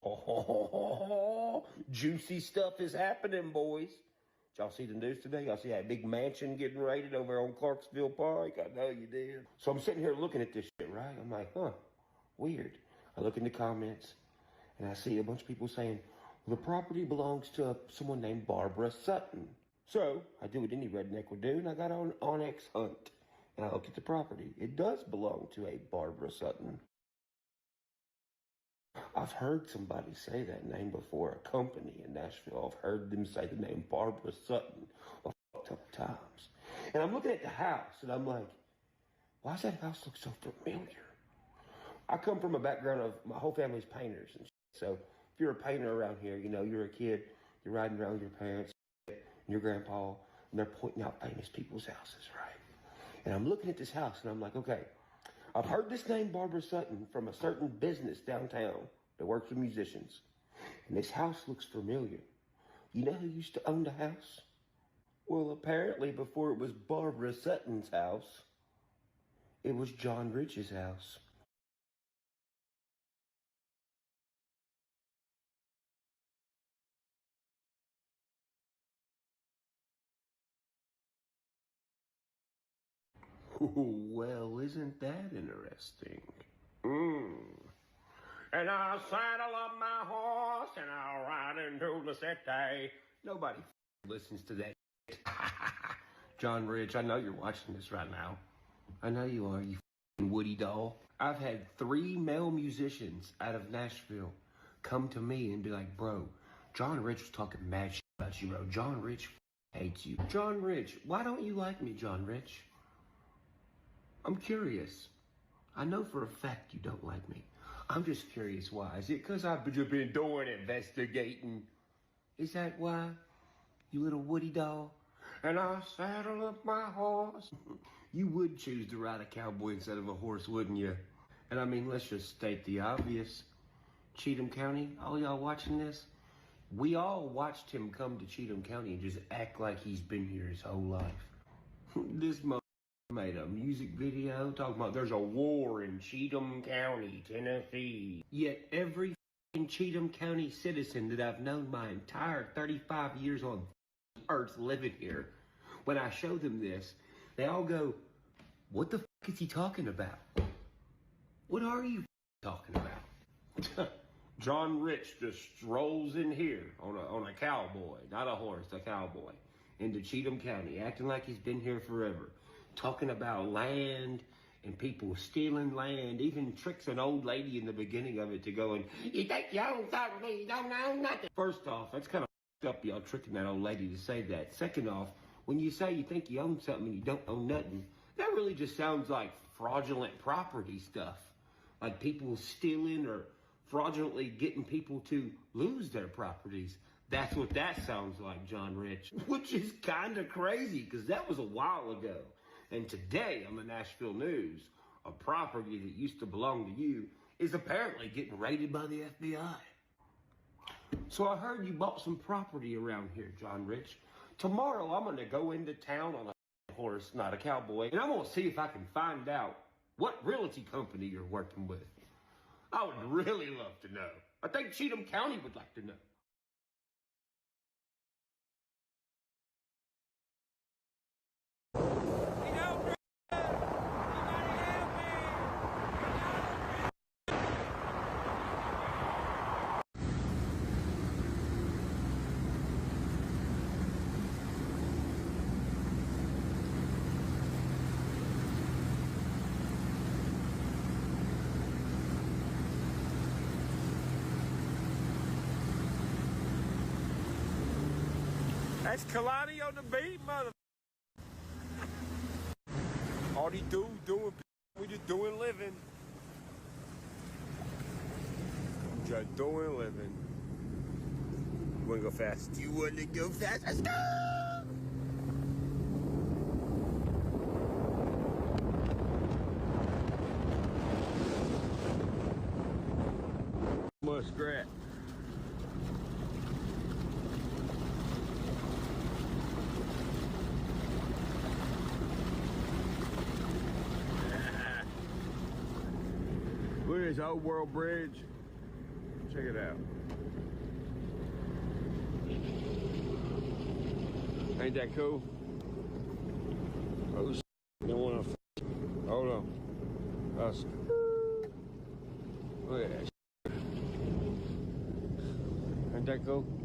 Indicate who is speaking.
Speaker 1: Oh, juicy stuff is happening, boys. Did y'all see the news today? Y'all see that big mansion getting raided over on Clarksville Park? I know you did. So I'm sitting here looking at this shit, right? I'm like, weird. I look in the comments, and I see a bunch of people saying, the property belongs to someone named Barbara Sutton. So I do what any redneck would do, and I got on Onyx Hunt, and I look at the property. It does belong to a Barbara Sutton. I've heard somebody say that name before, a company in Nashville. I've heard them say the name Barbara Sutton a fucked up times. And I'm looking at the house, and I'm like, why does that house look so familiar? I come from a background of, my whole family's painters and shit. So if you're a painter around here, you know, you're a kid, you're riding around with your parents and your grandpa, and they're pointing out famous people's houses, right? And I'm looking at this house, and I'm like, okay, I've heard this name Barbara Sutton from a certain business downtown that works with musicians. And this house looks familiar. You know who used to own the house? Well, apparently before it was Barbara Sutton's house, it was John Rich's house. Well, isn't that interesting? And I'll saddle up my horse and I'll ride into the city. Nobody listens to that shit. John Rich, I know you're watching this right now. I know you are, you Woody doll. I've had 3 male musicians out of Nashville come to me and be like, bro, John Rich was talking mad shit about you, bro. John Rich hates you. John Rich, why don't you like me, John Rich? I'm curious. I know for a fact you don't like me. I'm just curious why. Is it because I've just been doing investigating? Is that why, you little Woody doll? And I'll saddle up my horse. You would choose to ride a cowboy instead of a horse, wouldn't you? And I mean, let's just state the obvious. Cheatham County, all y'all watching this? We all watched him come to Cheatham County and just act like he's been here his whole life. This made a music video talking about there's a war in Cheatham County, Tennessee. Yet every Cheatham County citizen that I've known my entire 35 years on earth living here, when I show them this, they all go, what the fuck is he talking about? What are you talking about? John Rich just strolls in here on a cowboy, not a horse, a cowboy, into Cheatham County, acting like he's been here forever. Talking about land and people stealing land, even tricks an old lady in the beginning of it to going, you think you own something, you don't own nothing. First off, that's kind of up, y'all tricking that old lady to say that. Second off, when you say you think you own something and you don't own nothing, that really just sounds like fraudulent property stuff. Like people stealing or fraudulently getting people to lose their properties. That's what that sounds like, John Rich. Which is kind of crazy, because that was a while ago. And today on the Nashville News, a property that used to belong to you is apparently getting raided by the FBI. So I heard you bought some property around here, John Rich. Tomorrow I'm going to go into town on a horse, not a cowboy, and I'm going to see if I can find out what realty company you're working with. I would really love to know. I think Cheatham County would like to know.
Speaker 2: That's Kalani on the beat, mother. All these dudes doing, we just doing living. Just doing living. You wanna go fast? You wanna go fast? Let's go! Muskrat. Look at this old world bridge. Check it out. Ain't that cool? Oh, don't want to. Hold on. Look at that. Ain't that cool?